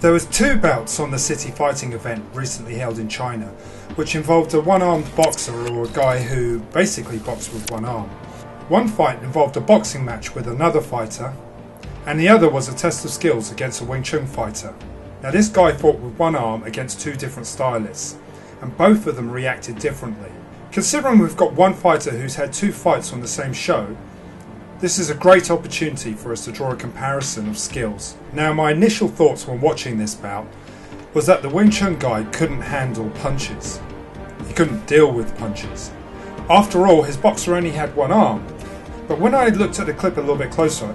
There was 2 bouts on the city fighting event recently held in China, which involved a one-armed boxer, or a guy who basically boxed with one arm. One fight involved a boxing match with another fighter, and the other was a test of skills against a Wing Chun fighter. Now this guy fought with one arm against 2 different stylists, and both of them reacted differently. Considering we've got one fighter who's had 2 fights on the same show, this is a great opportunity for us to draw a comparison of skills. Now my initial thoughts when watching this bout was that the Wing Chun guy couldn't handle punches. He couldn't deal with punches. After all, his boxer only had one arm. But when I looked at the clip a little bit closer,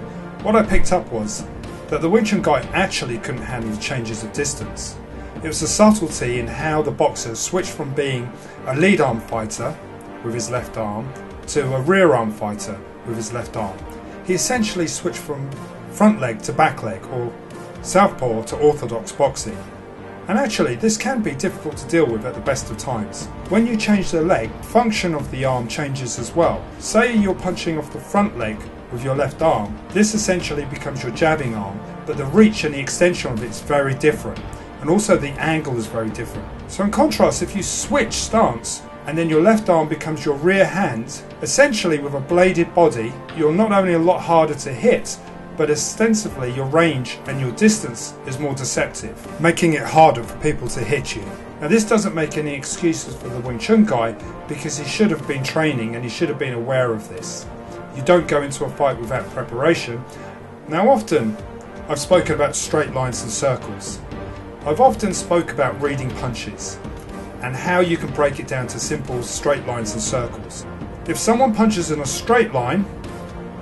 what I picked up was that the Wing Chun guy actually couldn't handle the changes of distance. It was a subtlety in how the boxer switched from being a lead arm fighter with his left arm to a rear arm fighter with his left arm. He essentially switched from front leg to back leg, or southpaw to orthodox boxing. And actually this can be difficult to deal with at the best of times. When you change the leg, function of the arm changes as well. Say you're punching off the front leg with your left arm, this essentially becomes your jabbing arm, but the reach and the extension of it is very different, and also the angle is very different. So in contrast, if you switch stance and then your left arm becomes your rear hand, essentially with a bladed body, you're not only a lot harder to hit, but ostensibly your range and your distance is more deceptive, making it harder for people to hit you. Now this doesn't make any excuses for the Wing Chun guy, because he should have been training and he should have been aware of this. You don't go into a fight without preparation. Now often I've spoken about straight lines and circles. I've often spoke about reading punches and how you can break it down to simple straight lines and circles. If someone punches in a straight line,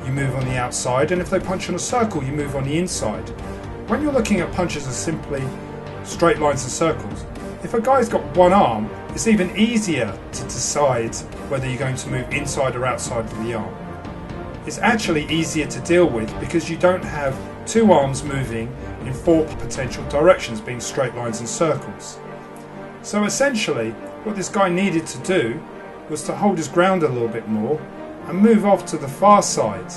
you move on the outside, and if they punch in a circle, you move on the inside. When you're looking at punches as simply straight lines and circles, if a guy's got one arm, it's even easier to decide whether you're going to move inside or outside of the arm. It's actually easier to deal with because you don't have 2 arms moving in 4 potential directions, being straight lines and circles. So essentially what this guy needed to do was to hold his ground a little bit more and move off to the far side.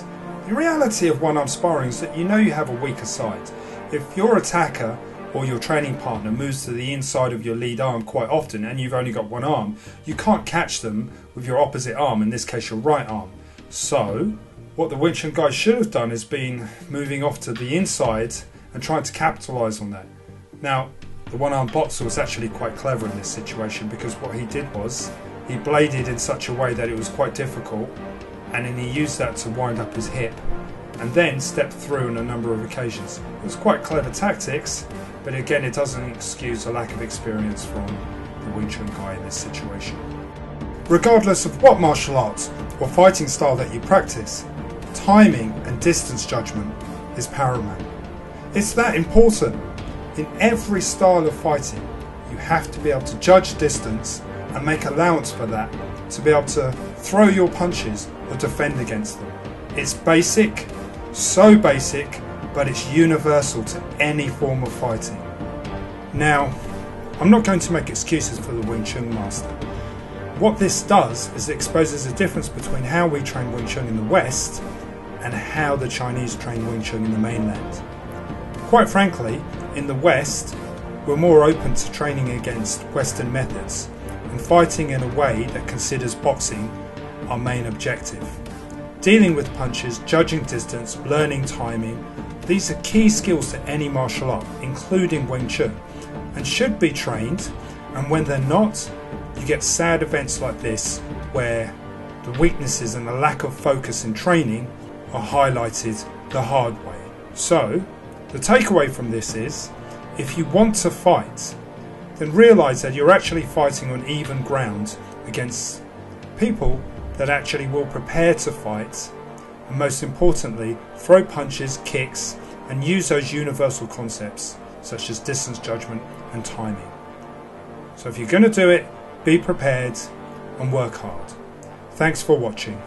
The reality of one-arm sparring is that you know you have a weaker side. If your attacker or your training partner moves to the inside of your lead arm quite often and you've only got one arm, you can't catch them with your opposite arm, in this case your right arm. So what the Wing Chun guy should have done is been moving off to the inside and trying to capitalise on that. Now the one-armed boxer was actually quite clever in this situation, because what he did was he bladed in such a way that it was quite difficult, and then he used that to wind up his hip and then stepped through on a number of occasions. It was quite clever tactics, but again it doesn't excuse a lack of experience from the Wing Chun guy in this situation. Regardless of what martial arts or fighting style that you practice, timing and distance judgment is paramount. It's that important. In every style of fighting, you have to be able to judge distance and make allowance for that to be able to throw your punches or defend against them. It's basic, so basic, but it's universal to any form of fighting. Now, I'm not going to make excuses for the Wing Chun master. What this does is it exposes a difference between how we train Wing Chun in the West and how the Chinese train Wing Chun in the mainland. Quite frankly, in the West, we're more open to training against Western methods and fighting in a way that considers boxing our main objective. Dealing with punches, judging distance, learning timing, these are key skills to any martial art, including Wing Chun, and should be trained, and when they're not, you get sad events like this where the weaknesses and the lack of focus in training are highlighted the hard way. So, the takeaway from this is, if you want to fight, then realise that you're actually fighting on even ground against people that actually will prepare to fight, and most importantly, throw punches, kicks, and use those universal concepts such as distance judgment and timing. So if you're going to do it, be prepared and work hard. Thanks for watching.